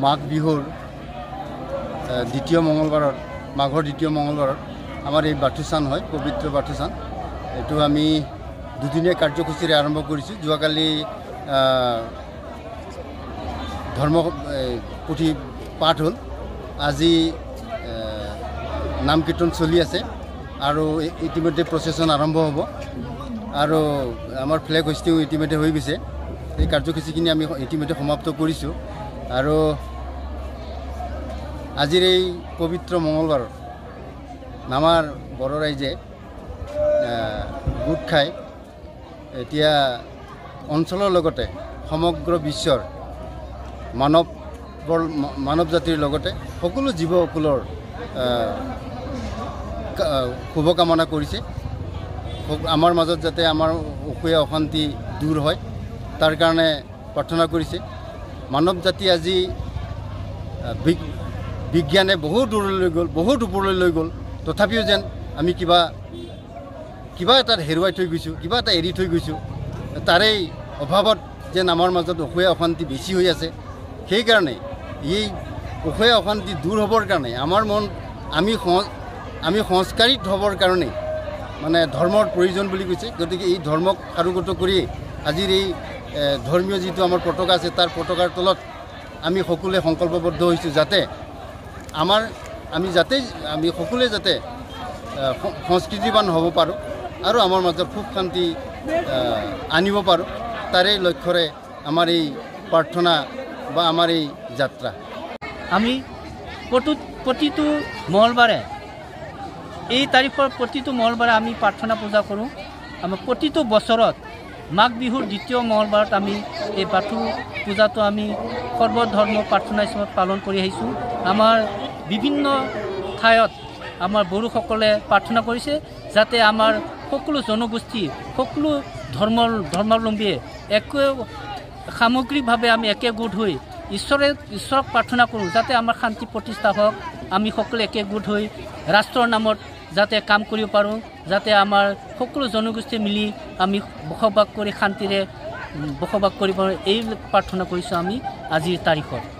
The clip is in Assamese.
মাঘ বিহুৰ দ্বিতীয় মঙ্গলবাৰত মাঘৰ দ্বিতীয় মঙ্গলবাৰত আমাৰ এই বাথুচান হয় পবিত্ৰ বাথুচান এইটো আমি দুদিনীয়া কাৰ্যসূচীৰে আৰম্ভ কৰিছোঁ যোৱাকালি ধৰ্ম পুথি পাঠ হ'ল আজি নাম কীৰ্তন চলি আছে আৰু ইতিমধ্যে প্ৰচেছন আৰম্ভ হ'ব আৰু আমাৰ ফ্লেগ হোষ্টিং ইতিমধ্যে হৈ গৈছে এই কাৰ্যসূচীখিনি আমি ইতিমধ্যে সমাপ্ত কৰিছোঁ আৰু আজিৰ এই পবিত্ৰ মঙ্গলবাৰত আমাৰ বড়ো ৰাইজে গোট খাই এতিয়া অঞ্চলৰ লগতে সমগ্ৰ বিশ্বৰ মানৱ জাতিৰ লগতে সকলো জীৱকুলৰ শুভকামনা কৰিছে আমাৰ মাজত যাতে আমাৰ অসুয়া অশান্তি দূৰ হয় তাৰ কাৰণে প্ৰাৰ্থনা কৰিছে মানৱ জাতি আজি বিজ্ঞানে বহুত দূৰলৈ গ'ল বহুত ওপৰলৈ লৈ গ'ল তথাপিও যেন আমি কিবা এটা হেৰুৱাই থৈ গৈছোঁ কিবা এটা এৰি থৈ গৈছোঁ তাৰেই অভাৱত যেন আমাৰ মাজত অসুয়া অশান্তি বেছি হৈ আছে সেইকাৰণে এই অসুয়া অশান্তি দূৰ হ'বৰ কাৰণে আমাৰ মন আমি সংস্কাৰিত হ'বৰ কাৰণে মানে ধৰ্মৰ প্ৰয়োজন বুলি কৈছে গতিকে এই ধৰ্মক সাৰোগত কৰি আজিৰ এই ধৰ্মীয় যিটো আমাৰ পতাকা আছে তাৰ পতাকাৰ তলত আমি সকলোৱে সংকল্পবদ্ধ হৈছোঁ যাতে আমি সকলোৱে যাতে সংস্কৃতিবান হ'ব পাৰোঁ আৰু আমাৰ মাজত সুখ শান্তি আনিব পাৰোঁ তাৰে লক্ষ্যৰে আমাৰ এই প্ৰাৰ্থনা বা আমাৰ এই যাত্ৰা আমি প্ৰতিটো মঙ্গলবাৰে এই তাৰিখৰ প্ৰতিটো মঙ্গলবাৰে আমি প্ৰাৰ্থনা পূজা কৰোঁ আমাৰ প্ৰতিটো বছৰত মাঘ বিহুৰ দ্বিতীয় মঙ্গলবাৰত আমি এই বাথু পূজাটো আমি সৰ্বধৰ্ম প্ৰাৰ্থনা হিচাপত পালন কৰি আহিছোঁ আমাৰ বিভিন্ন ঠাইত আমাৰ বড়োসকলে প্ৰাৰ্থনা কৰিছে যাতে আমাৰ সকলো জনগোষ্ঠী সকলো ধৰ্মাৱলম্বীয়ে সামগ্ৰিকভাৱে আমি একগোট হৈ ঈশ্বৰক প্ৰাৰ্থনা কৰোঁ যাতে আমাৰ শান্তি প্ৰতিষ্ঠা হওক আমি সকলো একগোট হৈ ৰাষ্ট্ৰৰ নামত যাতে কাম কৰিব পাৰোঁ যাতে আমাৰ সকলো জনগোষ্ঠী মিলি আমি বসবাস কৰি শান্তিৰে বসবাস কৰিব পাৰোঁ এই প্ৰাৰ্থনা কৰিছোঁ আমি আজিৰ তাৰিখত